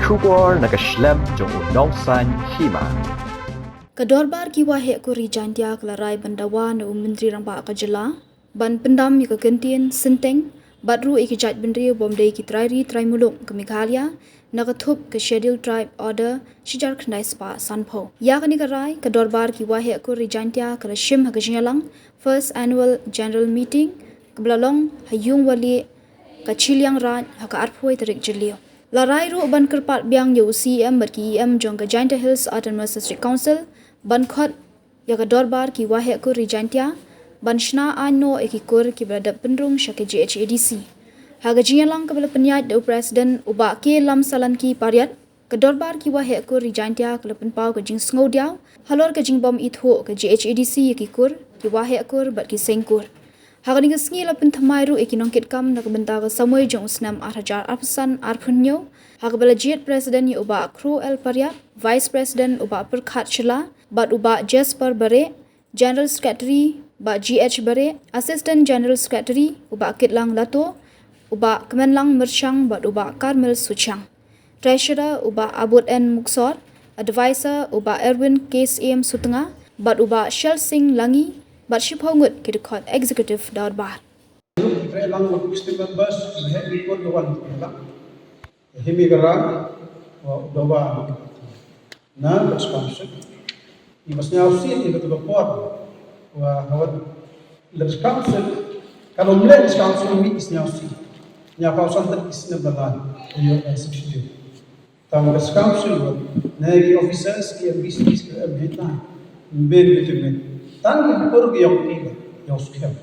Shubor nakaslem jong unong san hima. Kadorbar ki wahe ko rijantia klarai bandawa na Menteri Ramba Kajala ban pendam yuka kentin senteng badru ikijat bendri bomdei ki trairi traimulung ke Meghalaya nakatup ke Scheduled Tribe Order shijar khnai spa sanpo ya kani karai kadorbar ki wahe ko rijantia kala shim hagajinyalang first annual general meeting keblalong hayung wali kachiliang raj haka arpoi tarik jelio larai ru ban kerpat biang yu CM berki EM jong ke Giant Hills Autonomous District Council ban khot ya ka dorbar ki wahe ko rijantia ban shna ano ekikur ki berada pendrung syake GHADC haga jinyalang ke bala penyat do presiden uba ke lam salan ki pariat ke dorbar ki wahe ko rijantia ke penpau ke jing sngodiaw halor ke jing bom itho ke GHADC ekikur ki wahe kur bat ki sengkur haga ni ngi la penthamai ru ekinongkit kam na benta ke samoi jong snam 8000 arpasan arpunyo haga bala jet presiden ni uba kru el pariat vice president uba perkhat chela bat uba Jasper Bare, General Secretary ba GH Bare, Assistant General Secretary uba Kitlang Lato, uba Kemenlang Merchang bat uba Carmel Suchang. Treasurer uba Abud N Muksor, Advisor uba Erwin KSM Sutenga, bat uba Shell Singh Langi, bat Shiphaungut kidikot Executive Dorbar. Lang Muslim members have report the one Himigara or Doba Nan expansion. You must now see it in the report how the council kalau mulai council ini is now see nya pausan ter is never done you execute tamu the council nagi officers ki MBCs ke MHTA ben bitumen tang por ki yok ni yok skem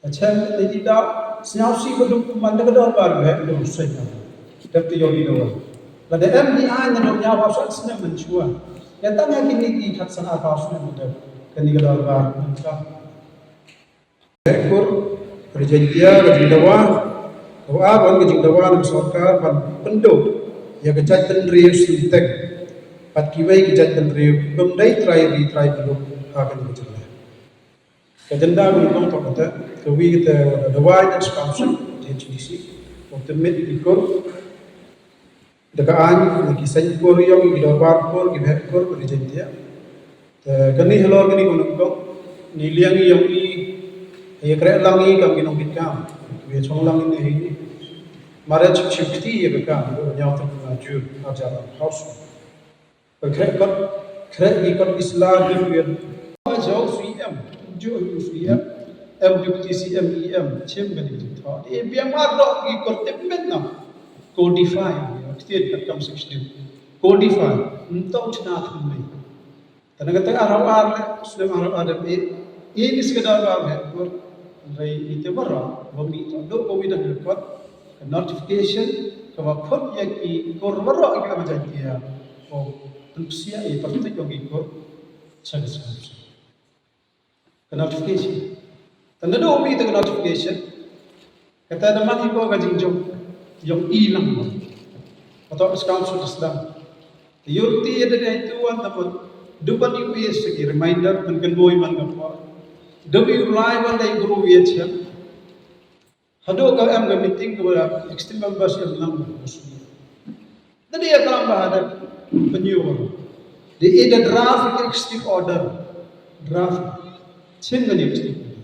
acha le di da now see ko dum man da dor bar be do sai na tapi yo di do la de MDI na nya pausan sne man chua yang tanya kini di hatsan apa sudah muda kenigal albar ekor perjanjian kejidawa ban kejidawa sarkar ban penduk ya kejat tenriu sintek pat kiwai kejat tenriu bemdai trai belum akan berjalan kejenda belum kata kewi kita dawai expansion HDC ultimate ikut dekaan lagi saya yang kita barkor kita kor berjanjian kini halor kini kono ni liang yang ni ya kira langi kam kinong kitkam we chong lang ni hi mara chipti ye ka nyau tu ju aja house kira ikut islam ni we jauh CM ju CM MWTC MEM chem bani thot e biang mar ro ikut temen na codify state kat kam 16 codify entau chna thum ni tanang ta arawar sudah arawar ini sekedar apa rai itu berapa bumi itu do bumi dah berkuat notification kalau kod yang ikor berapa kita macam dia oh usia ini pasti yang ikor sangat notification tanda do bumi itu notification kata nama ikor kajing jom yang hilang atau council Islam yurti ada itu ataupun dupan UPS segi reminder dan boy mangapa debi ulai wala guru wiechem hado ka am ga meeting ko extreme members yang nam muslim tadi ya kalam bahada penyuwar di ada draft extreme order draft chin ngani extreme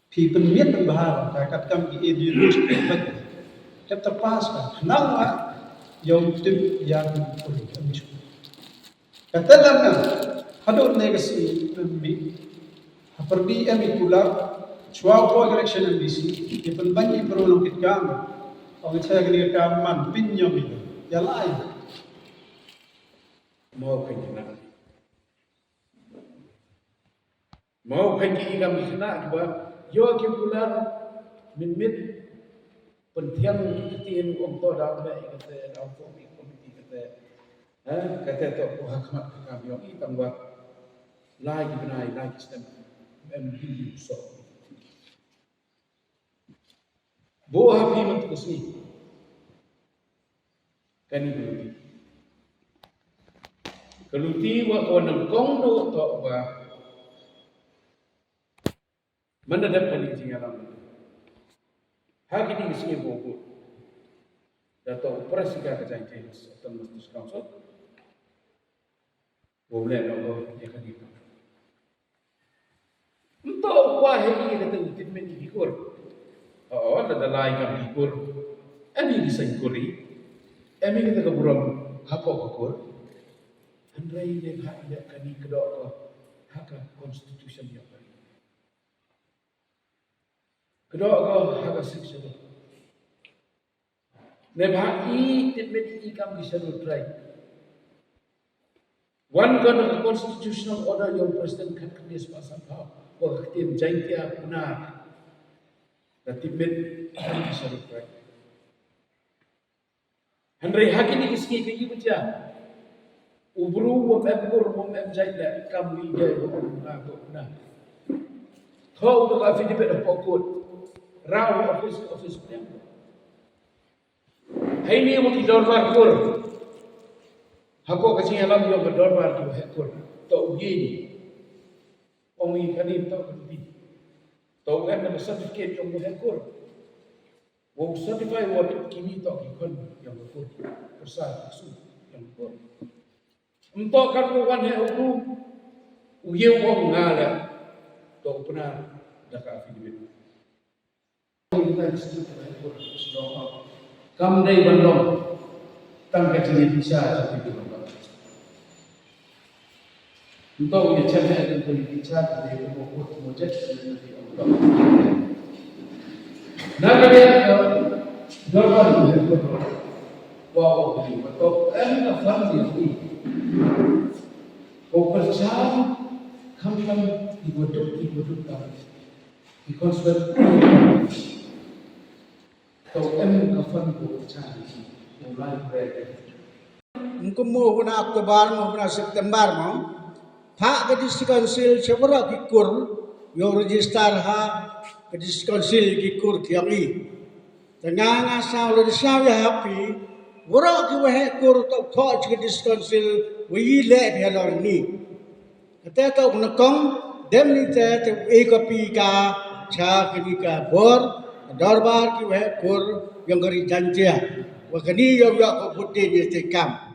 people miet bahar ka kam ki ideology bat tap tapas ka nang yang tim yang puri kata dalam hado negasi bi pergi emikula chua ko election MBC ipan banyi perulong kitkam ang saya gani kaman pinyo mi ya lain mau pergi kami sana ba yo kikular min pentiang kitin to da ba kata da ko mi komiti kata to ko hakmat kami yo itam ba lagi benai lagi stem MBU so bo hafi man kusni kani kaluti wa kawan kong do to ba mandadap kali jingalam haki di sini bobo Dato Presika Kejayaan Autonomous Council. Boleh logo dia kan itu. Untuk wahai kata utin mengikur. Oh, ada lain yang ikur. Ini bisa ikuri. Ini kita keburam apa ikur. Andai dia hak dia kani kedok hak konstitusi dia beri. Kedok hak seksyen. Nebhai tidbit ikam bisa try. One kind of constitutional order yang Presiden kan kerja pasal apa? Waktu jangkia benar. Dan tidbit ikam bisa try. Henry hakini kiski ke ibu dia. Ubru wa mabur wa mabjaida ikam liya wa benar. Kau tu kafir tidbit pokok. Raw office dia. Hai ni mo kidorbar kur. Hako kasi alam yo kidorbar tu hekor. To gini. Ongi kadim to kadi. To kan na certificate yo mo hekor. Wo certify what kini to kikon yo hekor. Persal su yo hekor. Untuk kan wan he ukru. Uye wo ngala. To benar dak afidibit. Kita disebut hekor sudah Kam dari bandong tangga jenis bisa seperti itu. Untuk dia cakap dengan politik dari pokok mujad dari Allah. Naga dia dorang itu wow ini betul. Kita faham ini. Fokus jam kami dibutuh kami. Dikonsumsi. Kau kafan ko cari mulai berada. Mungkin mau guna Oktober, mau guna September mau. Pak kedis konsil sebera kikur, yang register ha kedis konsil kikur kiami. Tengah asal dari sawi happy, bora kiwah kur tak thought kedis konsil wile biar ni. Kata kau guna kong dem ni te ekopi ka cha kedika bor. Darbar ki weh kur yang gari janjia. Wakani yang ko putte ni te kam.